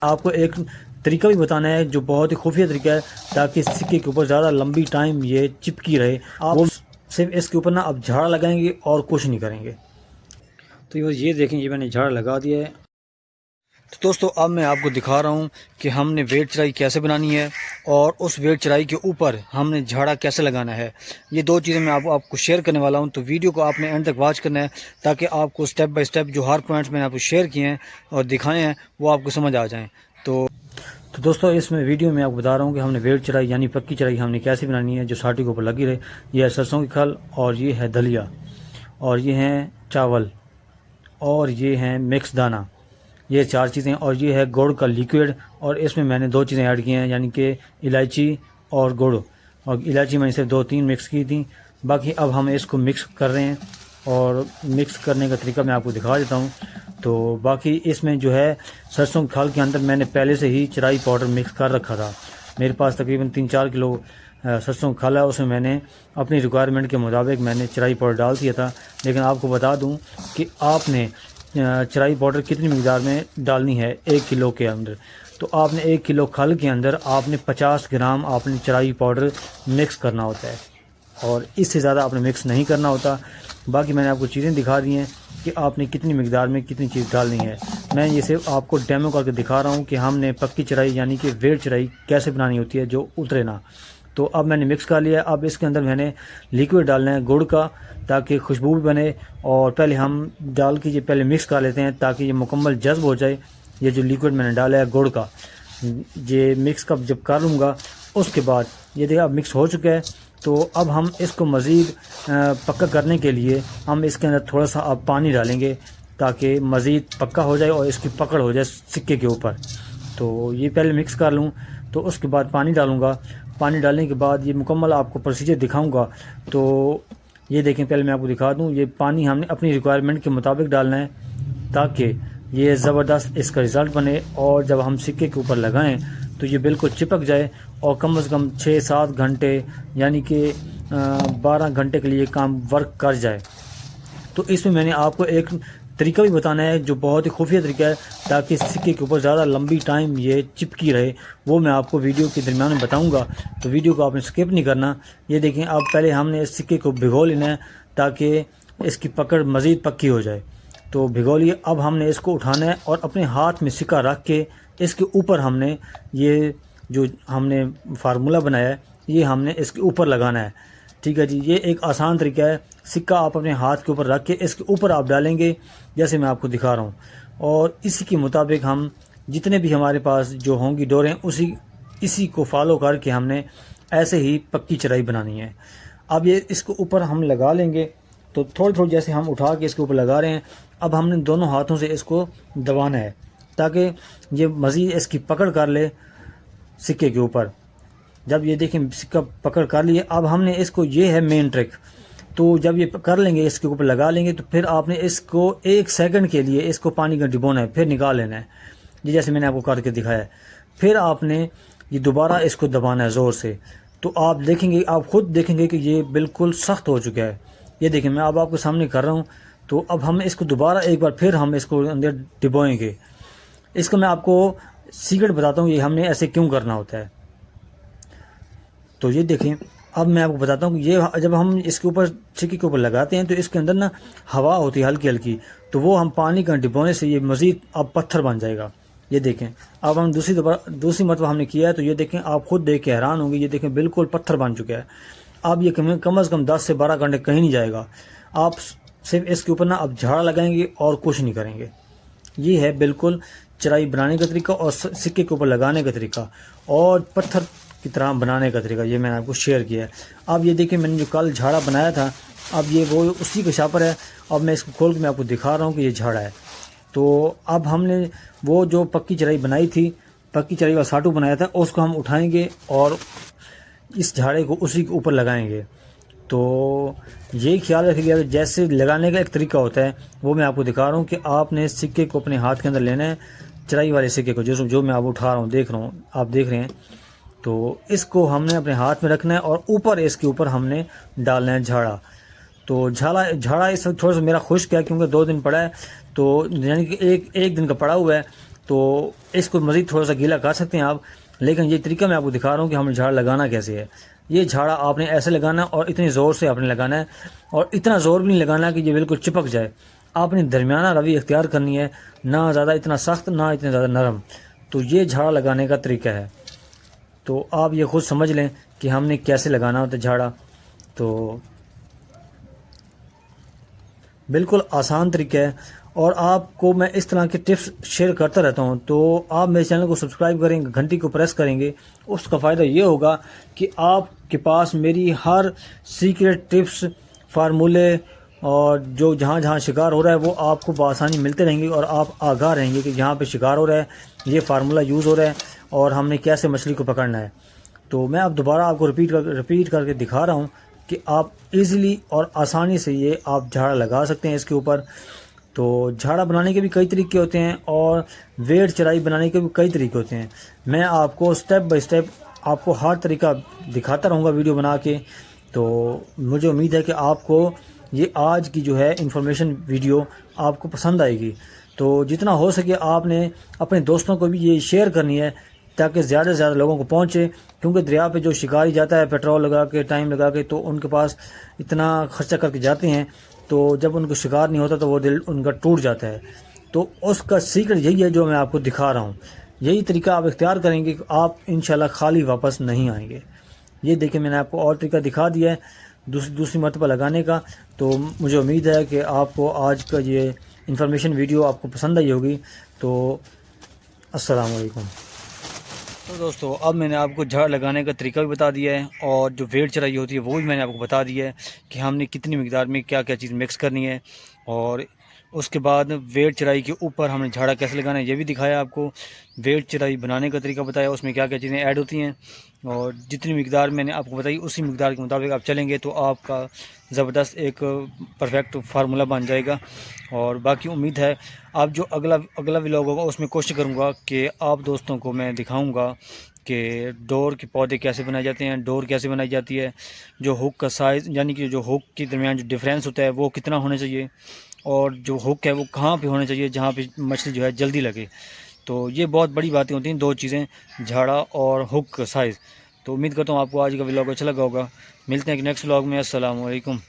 आपको एक तरीका भी बताना है जो बहुत ही खुफिया तरीका है, ताकि सिक्के के ऊपर ज़्यादा लंबी टाइम ये चिपकी रहे। आप वो सिर्फ इसके ऊपर ना अब झाड़ा लगाएंगे और कुछ नहीं करेंगे। तो ये देखें, ये मैंने झाड़ा लगा दिया है। तो दोस्तों अब मैं आपको दिखा रहा हूँ कि हमने वेट चराई कैसे बनानी है और उस वेट चराई के ऊपर हमने झाड़ा कैसे लगाना है। ये दो चीज़ें मैं आपको शेयर करने वाला हूँ। तो वीडियो को आपने एंड तक वॉच करना है, ताकि आपको स्टेप बाय स्टेप जो हर पॉइंट्स मैंने आपको शेयर किए हैं और दिखाए हैं वो आपको समझ आ जाएँ। तो दोस्तों इसमें वीडियो में आपको बता रहा हूँ कि हमने वेट चराई यानी पक्की चराई हमने कैसे बनानी है जो साटी के ऊपर लगी रहे। ये है सरसों की खल, और ये है दलिया, और ये हैं चावल, और ये हैं मिक्स दाना। ये चार चीज़ें, और ये है गुड़ का लिक्विड, और इसमें मैंने दो चीज़ें ऐड की हैं यानी कि इलायची और गुड़। और इलायची मैंने सिर्फ 2-3 मिक्स की थी। बाकी अब हम इसको मिक्स कर रहे हैं, और मिक्स करने का तरीका मैं आपको दिखा देता हूँ। तो बाकी इसमें जो है सरसों की खाल के अंदर मैंने पहले से ही चराई पाउडर मिक्स कर रखा था। मेरे पास तकरीबन 3-4 किलो सरसों की खाल है, उसमें मैंने अपनी रिक्वायरमेंट के मुताबिक मैंने चराई पाउडर डाल दिया था। लेकिन आपको बता दूं कि आपने चराई पाउडर कितनी मकदार में डालनी है 1 किलो के अंदर। तो आपने 1 किलो खल के अंदर आपने 50 ग्राम आपने चराई पाउडर मिक्स करना होता है, और इससे ज़्यादा आपने मिक्स नहीं करना होता। बाकी मैंने आपको चीज़ें दिखा दी हैं कि आपने कितनी मकदार में कितनी चीज़ डालनी है। मैं ये सिर्फ आपको डेमो करके दिखा रहा हूँ कि हमने पक्की चराई यानी कि वेट चराई कैसे बनानी होती है जो उतरे ना। तो अब मैंने मिक्स कर लिया। अब इसके अंदर मैंने लिक्विड डालना है गुड़ का, ताकि खुशबू भी बने। और पहले हम डाल के ये पहले मिक्स कर लेते हैं ताकि ये मुकम्मल जज्ब हो जाए। ये जो लिक्विड मैंने डाला है गुड़ का, ये मिक्स कब जब कर लूँगा उसके बाद ये देखिए अब मिक्स हो चुका है। तो अब हम इसको मज़ीद पक्का करने के लिए हम इसके अंदर थोड़ा सा अब पानी डालेंगे, ताकि मज़ीद पक्का हो जाए और इसकी पकड़ हो जाए सिक्के के ऊपर। तो ये पहले मिक्स कर लूँ, तो उसके बाद पानी डालूँगा। पानी डालने के बाद ये मुकम्मल आपको प्रोसीजर दिखाऊंगा। तो ये देखें, पहले मैं आपको दिखा दूं, ये पानी हमने अपनी रिक्वायरमेंट के मुताबिक डालना है, ताकि ये ज़बरदस्त इसका रिज़ल्ट बने। और जब हम सिक्के के ऊपर लगाएं तो ये बिल्कुल चिपक जाए, और कम से कम 6-7 घंटे यानी कि 12 घंटे के लिए काम वर्क कर जाए। तो इसमें मैंने आपको एक तरीका भी बताना है जो बहुत ही खुफिया तरीका है, ताकि सिक्के के ऊपर ज़्यादा लंबी टाइम ये चिपकी रहे। वो मैं आपको वीडियो के दरमियान में बताऊंगा, तो वीडियो को आपने स्किप नहीं करना। ये देखें, अब पहले हमने इस सिक्के को भिगो लेना है ताकि इसकी पकड़ मज़ीद पक्की हो जाए। तो भिगो लिए। अब हमने इसको उठाना है और अपने हाथ में सिक्का रख के इसके ऊपर हमने ये जो हमने फार्मूला बनाया है ये हमने इसके ऊपर लगाना है। ठीक है जी, ये एक आसान तरीका है। सिक्का आप अपने हाथ के ऊपर रख के इसके ऊपर आप डालेंगे जैसे मैं आपको दिखा रहा हूँ, और इसी के मुताबिक हम जितने भी हमारे पास जो होंगी डोरें इसी को फॉलो करके हमने ऐसे ही पक्की चराई बनानी है। अब ये इसके ऊपर हम लगा लेंगे। तो थोड़ी थोड़ी जैसे हम उठा के इसके ऊपर लगा रहे हैं, अब हमने दोनों हाथों से इसको दबाना है ताकि ये मज़ीद इसकी पकड़ कर ले सिक्के के ऊपर। जब ये देखें सिक्का पकड़ कर लिए, अब हमने इसको, ये है मेन ट्रिक। तो जब ये कर लेंगे इसके ऊपर लगा लेंगे, तो फिर आपने इसको 1 सेकंड के लिए इसको पानी का डिबोना है, फिर निकाल लेना है, ये जैसे मैंने आपको करके दिखाया है। फिर आपने ये दोबारा इसको दबाना है ज़ोर से। तो आप देखेंगे, आप खुद देखेंगे कि ये बिल्कुल सख्त हो चुका है। ये देखें, मैं अब आपके सामने कर रहा हूँ। तो अब हम इसको दोबारा एक बार फिर हम इसको अंदर डिबोएंगे। इसको मैं आपको सीक्रेट बताता हूँ ये हमने ऐसे क्यों करना होता है। तो ये देखें, अब मैं आपको बताता हूँ कि ये जब हम इसके ऊपर सिक्के के ऊपर लगाते हैं तो इसके अंदर ना हवा होती है हल्की हल्की, तो वो हम पानी का डिबोने से ये मज़ीद अब पत्थर बन जाएगा। ये देखें, अब हम दूसरी मरतबा हमने किया है, तो ये देखें, आप खुद देख के हैरान होंगे। ये देखें बिल्कुल पत्थर बन चुका है। अब ये कम से कम 10 से 12 घंटे कहीं नहीं जाएगा। आप सिर्फ इसके ऊपर ना अब झाड़ा लगाएंगे और कुछ नहीं करेंगे। ये है बिल्कुल चराई बनाने का तरीका और सिक्के के ऊपर लगाने का तरीका और पत्थर की तरह बनाने का तरीका, ये मैंने आपको शेयर किया है। अब ये देखिए, मैंने जो कल झाड़ा बनाया था, अब ये वो उसी का शापर है। अब मैं इसको खोल के मैं आपको दिखा रहा हूँ कि ये झाड़ा है। तो अब हमने वो जो पक्की चराई बनाई थी, पक्की चराई का साटू बनाया था, उसको हम उठाएंगे और इस झाड़े को उसी के ऊपर लगाएंगे। तो ये ख्याल रखिएगा, जैसे लगाने का एक तरीका होता है वो मैं आपको दिखा रहा हूँ कि आपने सिक्के को अपने हाथ के अंदर लेना है, चराई वाले सिक्के को, जो मैं आप उठा रहा हूँ, देख रहा हूँ, आप देख रहे हैं। तो इसको हमने अपने हाथ में रखना है और ऊपर इसके ऊपर हमने डालना है झाड़ा। तो झाड़ा इस वक्त थोड़ा सा मेरा खुश्क है क्योंकि 2 दिन पड़ा है, तो यानी कि एक दिन का पड़ा हुआ है। तो इसको मज़ीद थोड़ा सा गीला कर सकते हैं आप, लेकिन ये तरीका मैं आपको दिखा रहा हूँ कि हमें झाड़ लगाना कैसे है। ये झाड़ा आपने ऐसे लगाना है और इतने ज़ोर से आपने लगाना है, और इतना ज़ोर भी नहीं लगाना कि ये बिल्कुल चिपक जाए। आपने दरमियाना रवि इख्तियार करनी है, ना ज़्यादा इतना सख्त ना इतना ज़्यादा नरम। तो ये झाड़ा लगाने का तरीका है। तो आप ये खुद समझ लें कि हमने कैसे लगाना होता है झाड़ा। तो बिल्कुल आसान तरीका है, और आपको मैं इस तरह के टिप्स शेयर करता रहता हूं। तो आप मेरे चैनल को सब्सक्राइब करेंगे, घंटी को प्रेस करेंगे, उसका फ़ायदा ये होगा कि आपके पास मेरी हर सीक्रेट टिप्स, फार्मूले और जो जहाँ जहाँ शिकार हो रहा है वो आपको बआसानी मिलते रहेंगे, और आप आगाह रहेंगे कि यहाँ पे शिकार हो रहा है, ये फार्मूला यूज़ हो रहा है और हमने कैसे मछली को पकड़ना है। तो मैं अब दोबारा आपको रिपीट करके दिखा रहा हूँ कि आप इजीली और आसानी से ये आप झाड़ा लगा सकते हैं इसके ऊपर। तो झाड़ा बनाने के भी कई तरीके होते हैं, और वेट चराई बनाने के भी कई तरीके होते हैं। मैं आपको स्टेप बाय स्टेप आपको हर तरीका दिखाता रहूँगा वीडियो बना के। तो मुझे उम्मीद है कि आपको ये आज की जो है इन्फॉर्मेशन वीडियो आपको पसंद आएगी। तो जितना हो सके आपने अपने दोस्तों को भी ये शेयर करनी है, ताकि ज़्यादा से ज़्यादा लोगों को पहुँचे। क्योंकि दरिया पे जो शिकारी जाता है पेट्रोल लगा के, टाइम लगा के, तो उनके पास इतना खर्चा करके जाते हैं, तो जब उनको शिकार नहीं होता तो वो दिल उनका टूट जाता है। तो उसका सीक्रेट यही है जो मैं आपको दिखा रहा हूँ। यही तरीका आप इख्तियार करेंगे कि आप इंशाल्लाह खाली वापस नहीं आएंगे। ये देखिए, मैंने आपको और तरीका दिखा दिया है दूसरी मरतबा लगाने का। तो मुझे उम्मीद है कि आपको आज का ये इन्फॉर्मेशन वीडियो आपको पसंद आई होगी। तो अस्सलाम वालेकुम। तो दोस्तों, अब मैंने आपको झाड़ लगाने का तरीका भी बता दिया है, और जो वेट चराई होती है वो भी मैंने आपको बता दिया है कि हमने कितनी मिकदार में क्या क्या चीज़ मिक्स करनी है। और उसके बाद वेट चराई के ऊपर हमने झाड़ा कैसे लगाना है ये भी दिखाया आपको। वेट चराई बनाने का तरीका बताया, उसमें क्या क्या चीज़ें ऐड होती हैं, और जितनी मिकदार मैंने आपको बताई उसी मिकदार के मुताबिक आप चलेंगे तो आपका ज़बरदस्त एक परफेक्ट फार्मूला बन जाएगा। और बाकी उम्मीद है आप जो अगला व्लॉग होगा उसमें कोशिश करूँगा कि आप दोस्तों को मैं दिखाऊँगा कि डोर के पौधे कैसे बनाए जाते हैं, डोर कैसे बनाई जाती है, जो हुक का साइज़ यानी कि जो हुक के दरमियान जो डिफरेंस होता है वो कितना होना चाहिए, और जो हुक है वो कहाँ पे होना चाहिए जहाँ पे मछली जो है जल्दी लगे। तो ये बहुत बड़ी बातें होती हैं, दो चीज़ें, झाड़ा और हुक का साइज़। तो उम्मीद करता हूँ आपको आज का व्लॉग अच्छा लगा होगा। मिलते हैं कि नेक्स्ट व्लॉग में। अस्सलाम वालेकुम।